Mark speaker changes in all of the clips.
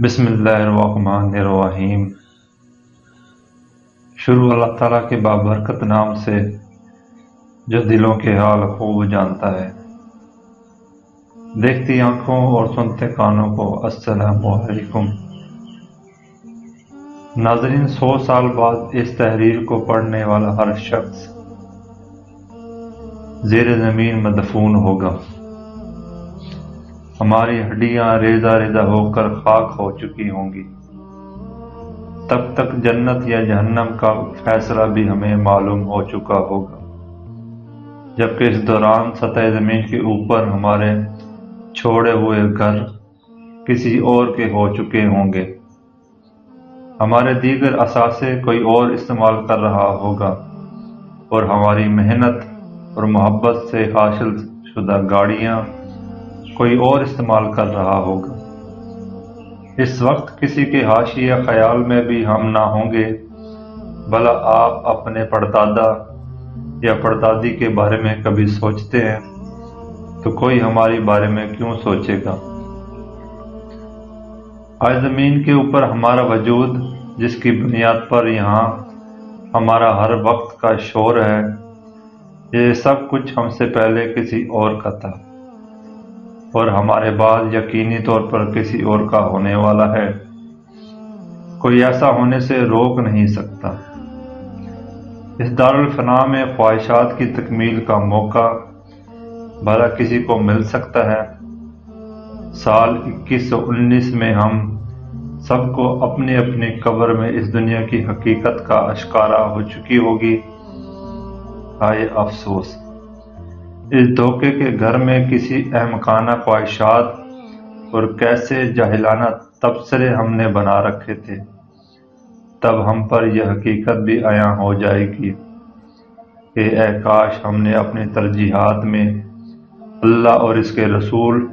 Speaker 1: بسم اللہ الرحمن الرحیم۔ شروع اللہ تعالیٰ کے بابرکت نام سے جو دلوں کے حال خوب جانتا ہے۔ دیکھتی آنکھوں اور سنتے کانوں کو السلام علیکم۔ ناظرین، 100 سال بعد اس تحریر کو پڑھنے والا ہر شخص زیر زمین مدفون ہوگا۔ ہماری ہڈیاں ریزہ ریزہ ہو کر خاک ہو چکی ہوں گی۔ تب تک جنت یا جہنم کا فیصلہ بھی ہمیں معلوم ہو چکا ہوگا، جبکہ اس دوران سطح زمین کے اوپر ہمارے چھوڑے ہوئے گھر کسی اور کے ہو چکے ہوں گے۔ ہمارے دیگر اثاثے کوئی اور استعمال کر رہا ہوگا اور ہماری محنت اور محبت سے حاصل شدہ گاڑیاں کوئی اور استعمال کر رہا ہوگا۔ اس وقت کسی کے حاشیہ خیال میں بھی ہم نہ ہوں گے۔ بھلا آپ اپنے پردادا یا پردادی کے بارے میں کبھی سوچتے ہیں تو کوئی ہمارے بارے میں کیوں سوچے گا؟ آج زمین کے اوپر ہمارا وجود، جس کی بنیاد پر یہاں ہمارا ہر وقت کا شور ہے، یہ سب کچھ ہم سے پہلے کسی اور کا تھا اور ہمارے بعد یقینی طور پر کسی اور کا ہونے والا ہے۔ کوئی ایسا ہونے سے روک نہیں سکتا۔ اس دارالفنا میں خواہشات کی تکمیل کا موقع بھلا کسی کو مل سکتا ہے؟ سال 2119 میں ہم سب کو اپنی اپنی قبر میں اس دنیا کی حقیقت کا اشکارا ہو چکی ہوگی۔ ہائے افسوس! اس دھوکے کے گھر میں کسی احمقانہ خواہشات اور کیسے جاہلانہ تبصرے ہم نے بنا رکھے تھے۔ تب ہم پر یہ حقیقت بھی عیاں ہو جائے گی کہ اے کاش ہم نے اپنی ترجیحات میں اللہ اور اس کے رسول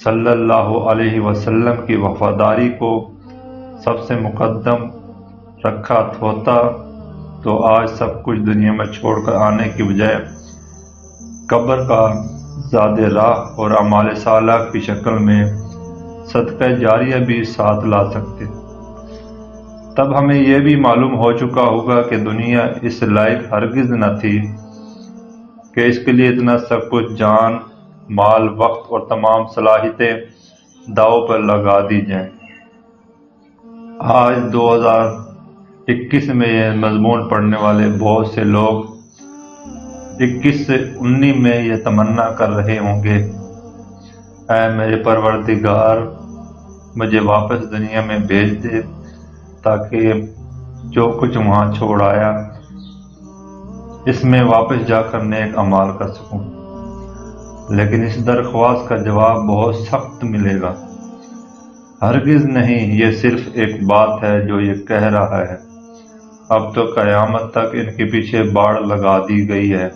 Speaker 1: صلی اللہ علیہ وسلم کی وفاداری کو سب سے مقدم رکھا ہوتا تو آج سب کچھ دنیا میں چھوڑ کر آنے کی بجائے قبر کا زاد راہ اور اعمال صالحہ کی شکل میں صدقہ جاریہ بھی ساتھ لا سکتے۔ تب ہمیں یہ بھی معلوم ہو چکا ہوگا کہ دنیا اس لائق ہرگز نہ تھی کہ اس کے لیے اتنا سب کچھ جان، مال، وقت اور تمام صلاحیتیں داؤ پر لگا دی جائیں۔ آج 2021 میں یہ مضمون پڑھنے والے بہت سے لوگ 21 سے 19 میں یہ تمنا کر رہے ہوں گے، اے میرے پروردگار، مجھے واپس دنیا میں بھیج دے تاکہ جو کچھ وہاں چھوڑ آیا اس میں واپس جا کر نیک اعمال کر سکوں۔ لیکن اس درخواست کا جواب بہت سخت ملے گا۔ ہرگز نہیں، یہ صرف ایک بات ہے جو یہ کہہ رہا ہے۔ اب تو قیامت تک ان کے پیچھے باڑ لگا دی گئی ہے۔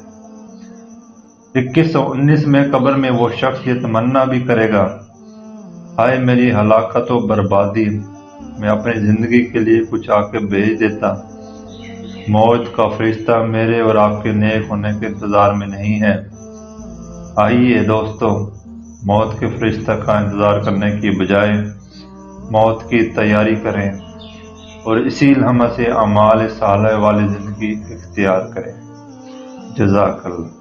Speaker 1: 2119 میں قبر میں وہ شخص یہ تمنا بھی کرے گا، ہائے میری ہلاکت و بربادی، میں اپنی زندگی کے لیے کچھ آ کے بھیج دیتا۔ موت کا فرشتہ میرے اور آپ کے نیک ہونے کے انتظار میں نہیں ہے۔ آئیے دوستو، موت کے فرشتہ کا انتظار کرنے کی بجائے موت کی تیاری کریں اور اسی لمحے سے اعمال صالحہ والی زندگی اختیار کریں۔ جزاک اللہ۔